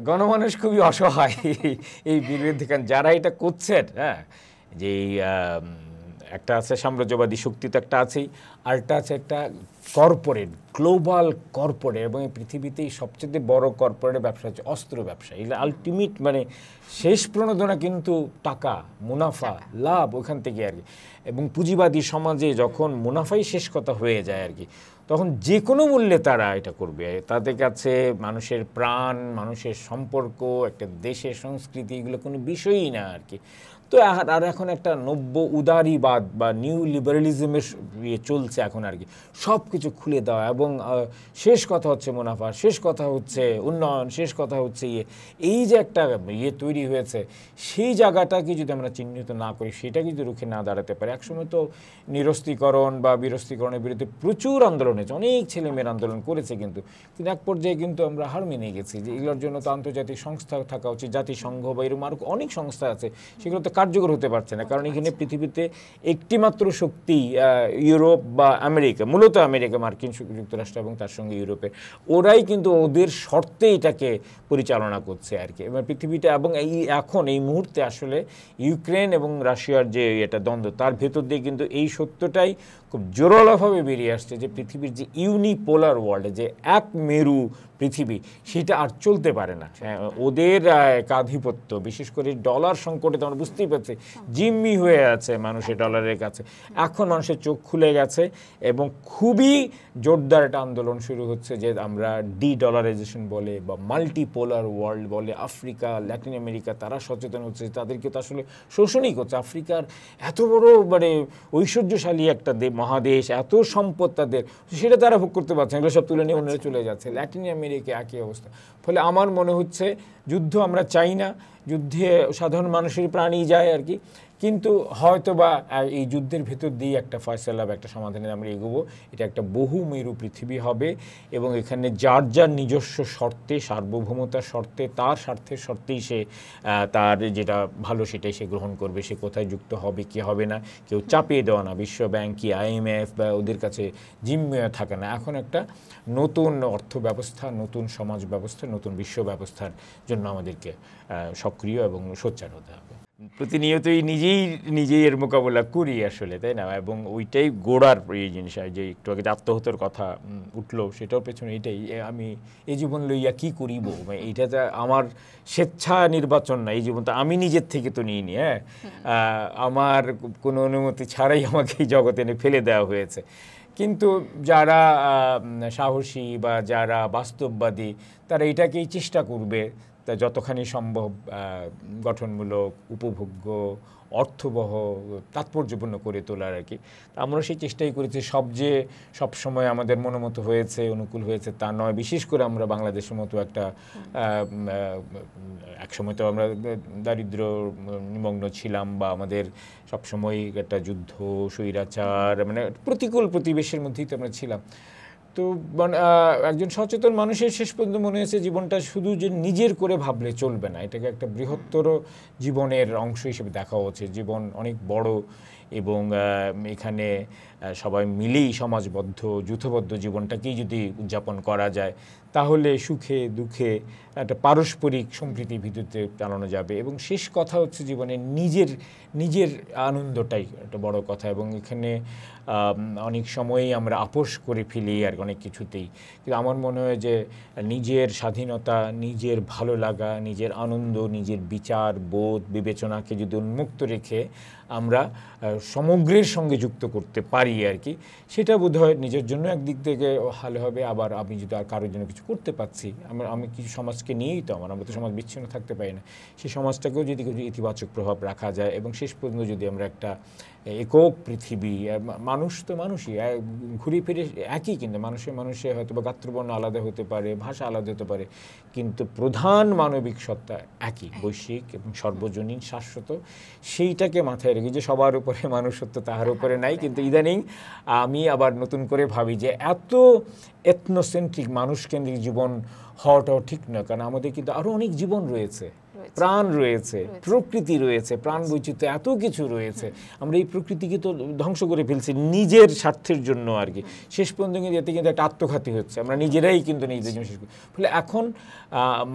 গণমানুষ খুবই অসহায় এই বিরোধীকান যারা এটা করছেন। হ্যাঁ, যে একটা আছে সাম্রাজ্যবাদী শক্তি তো একটা আছেই, আরেকটা আছে একটা কর্পোরেট, গ্লোবাল কর্পোরেট, এবং এই পৃথিবীতেই সবচেয়ে বড় কর্পোরেট ব্যবসা হচ্ছে অস্ত্র ব্যবসা। এগুলো আলটিমেট মানে শেষ প্রণোদনা কিন্তু টাকা, মুনাফা, লাভ ওখান থেকে আর কি। এবং পুঁজিবাদী সমাজে যখন মুনাফাই শেষ কথা হয়ে যায় আর কি, তখন যে কোনো মূল্যে তারা এটা করবে। তাদের কাছে মানুষের প্রাণ, মানুষের সম্পর্ক, একটা দেশের সংস্কৃতি, এগুলো কোনো বিষয়ই না আর কি। তো আর এখন একটা নব্য উদারীবাদ বা নিউ লিবারালিজমের চলছে এখন আর কি, সব কিছু খুলে দেওয়া, এবং শেষ কথা হচ্ছে মুনাফা, শেষ কথা হচ্ছে উন্নয়ন, শেষ কথা হচ্ছে এই যে একটা তৈরি হয়েছে, সেই জায়গাটাকে যদি আমরা চিহ্নিত না করি, সেটাকে যদি রুখে না দাঁড়াতে পারে। একসময় তো নিরস্ত্রীকরণ বা বিরস্ত্রীকরণের বিরুদ্ধে প্রচুর আন্দোলন হয়েছে, অনেক ছেলেমেয়ের আন্দোলন করেছে, কিন্তু এক পর্যায়ে কিন্তু আমরা হার মেনে গেছি যে এগুলোর জন্য তো আন্তর্জাতিক সংস্থা থাকা উচিত, জাতিসংঘ বা এরকম আরও অনেক সংস্থা আছে, সেগুলো তো কার্যকর হতে পারছে না। কারণ এখানে পৃথিবীতে একটিমাত্র শক্তি ইউরোপ বা আমেরিকা, মূলত আমেরিকা, মার্কিন যুক্তরাষ্ট্র এবং তার সঙ্গে ইউরোপের, ওরাই কিন্তু ওদের শর্তে এটাকে পরিচালনা করছে আর কি। এবং পৃথিবীটা, এবং এখন এই মুহূর্তে আসলে ইউক্রেন এবং রাশিয়ার যে এটা দ্বন্দ্ব, তার ভেতর দিয়ে কিন্তু এই সত্যটাই খুব জোরালোভাবে বেরিয়ে আসছে যে পৃথিবীর যে ইউনিপোলার ওয়ার্ল্ড, যে এক মেরু পৃথিবী, সেটা আর চলতে পারে না। ওদের আধিপত্য, বিশেষ করে ডলার সংকটে তো আমরা বুঝতেই পারছি, জিম্মি হয়ে আছে মানুষের ডলারের কাছে। এখন মানুষের চোখ খুলে গেছে এবং খুবই জোরদার একটা আন্দোলন শুরু হচ্ছে, যে আমরা ডলারাইজেশন বলে বা মাল্টিপোলার ওয়ার্ল্ড বলে। আফ্রিকা, ল্যাটিন আমেরিকা, তারা সচেতন হচ্ছে, তাদেরকে তো আসলে শোষণই করছে। আফ্রিকার এত বড় মানে ঐশ্বর্যশালী একটা মহাদেশ, এত সম্পদ তাদের, সেটা তারা ভোগ করতে পারছে, এগুলো সব তুলে নিয়ে অন্যরা চলে যাচ্ছে। ল্যাটিন আমেরিকা একই অবস্থা। ফলে আমার মনে হচ্ছে যুদ্ধ আমরা চাই না, যুদ্ধে সাধারণ মানুষের প্রাণই যায় আর কি, কিন্তু হয়তো বা এই যুদ্ধের ভেতর দিয়ে একটা ফয়সালা বা একটা সমাধানে আমরা এগোবো। এটা একটা বহুমেরু পৃথিবী হবে, এবং এখানে যার যার নিজস্ব শর্তে, সার্বভৌমতার শর্তে, তার স্বার্থের শর্তেই সে তার যেটা ভালো সেটাই সে গ্রহণ করবে। সে কোথায় যুক্ত হবে কি হবে না কেউ চাপিয়ে দেওয়া না, বিশ্ব ব্যাংক কি IMF বা ওদের কাছে জিম্মি থাকে না। এখন একটা নতুন অর্থ ব্যবস্থা, নতুন সমাজ ব্যবস্থা, নতুন বিশ্ব ব্যবস্থার জন্য আমাদেরকে সক্রিয় এবং সোচ্চার হতে হবে। প্রতিনিয়তই নিজেই এর মোকাবেলা করি আসলে, তাই না? এবং ওইটাই গোড়ার এই জিনিস, যে একটু আগে আত্মহত্যার কথা উঠলো, সেটার পেছনে এইটাই, আমি এই জীবন লইয়া কি করিব, এইটা যে আমার স্বেচ্ছা নির্বাচন না, এই জীবনটা আমি নিজের থেকে তো নিইনি। হ্যাঁ, আমার কোনো অনুমতি ছাড়াই আমাকে এই জগতে এনে ফেলে দেওয়া হয়েছে। কিন্তু যারা সাহসী বা যারা বাস্তববাদী, তারা এটাকেই চেষ্টা করবে তা যতখানি সম্ভব গঠনমূলক, উপভোগ্য, অর্থবহ, তাৎপর্যপূর্ণ করে তোলার আর কি। আমরা সেই চেষ্টাই করেছি। সব সময় আমাদের মনোমতো হয়েছে, অনুকূল হয়েছে তা নয়। বিশেষ করে আমরা বাংলাদেশের মতো একটা একসময় তো আমরা দারিদ্র নিমগ্ন ছিলাম, বা আমাদের সবসময় একটা যুদ্ধ, স্বৈরাচার, মানে প্রতিকূল পরিবেশের মধ্যেই তো আমরা ছিলাম। তো একজন সচেতন মানুষের শেষ পর্যন্ত মনে হয়েছে জীবনটা শুধু যে নিজের করে ভাবলে চলবে না, এটাকে একটা বৃহত্তর জীবনের অংশ হিসেবে দেখা হচ্ছে। জীবন অনেক বড়, এবং এখানে সবাই মিলেই সমাজবদ্ধ, যূথবদ্ধ জীবনটাকেই যদি উদযাপন করা যায়, তাহলে সুখে দুঃখে একটা পারস্পরিক সম্প্রীতির ভিত্তিতে চালানো যাবে। এবং শেষ কথা হচ্ছে জীবনে নিজের আনন্দটাই একটা বড় কথা। এবং এখানে অনেক সময়ই আমরা আপোষ করে ফেলি আর অনেক কিছুতেই, কিন্তু আমার মনে হয় যে নিজের স্বাধীনতা, নিজের ভালো লাগা, নিজের আনন্দ, নিজের বিচার বোধ বিবেচনাকে যদি উন্মুক্ত রেখে আমরা সমগ্রের সঙ্গে যুক্ত করতে পারি আর কি, সেটা বোধহয় নিজের জন্য একদিক থেকে ভালো হবে। আবার আমি যদি আর কারোর জন্য কিছু করতে পারছি, আমি কিছু সমাজকে নিয়েই তো আমরা তো সমাজ বিচ্ছিন্ন থাকতে পারি না, সেই সমাজটাকেও যদি কিছু ইতিবাচক প্রভাব রাখা যায়, এবং শেষ পর্যন্ত যদি আমরা একটা একক পৃথিবী, মানুষ তো মানুষই, ঘুরে ফিরে একই, কিন্তু মানুষে হয়তো বা গাত্রবর্ণ আলাদা হতে পারে, ভাষা আলাদা হতে পারে, কিন্তু প্রধান মানবিক সত্তা একই, বৈশ্বিক এবং সর্বজনীন, শাশ্বত। সেইটাকে মাথায় রেখে যে সবার উপরে মানুষত্ব তাহার উপরে নাই, কিন্তু ইদানিং আমি আবার নতুন করে ভাবি যে এত এথনোসেন্ট্রিক, মানুষকেন্দ্রিক জীবন হওয়াটাও ঠিক নয়, কারণ আমাদের কিন্তু আরো অনেক জীবন রয়েছে, প্রাণ রয়েছে, প্রকৃতি রয়েছে, প্রাণ বৈচিত্র্য, এত কিছু রয়েছে। আমরা এই প্রকৃতিকে তো ধ্বংস করে ফেলছি নিজের স্বার্থের জন্য আর কি। শেষ পর্যন্ত কিন্তু এতে কিন্তু একটা আত্মঘাতী হচ্ছে, আমরা নিজেরাই কিন্তু নিজেদের জন্য শেষ করি। ফলে এখন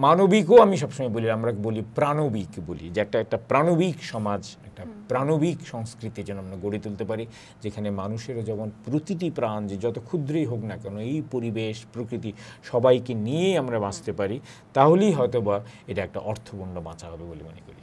মানবিকও আমি সবসময় বলি, আমরা বলি প্রাণবিক বলি, যে একটা প্রাণবিক সমাজ, একটা প্রাণবিক সংস্কৃতি যেন আমরা গড়ে তুলতে পারি, যেখানে মানুষেরও যেমন প্রতিটি প্রাণ যে যত ক্ষুদ্রই হোক না কেন এই পরিবেশ প্রকৃতি সবাইকে নিয়ে আমরা বাঁচতে পারি, তাহলেই হয়তো বা এটা একটা অর্থপূর্ণ বাঁচা হবে বলে মনে করি।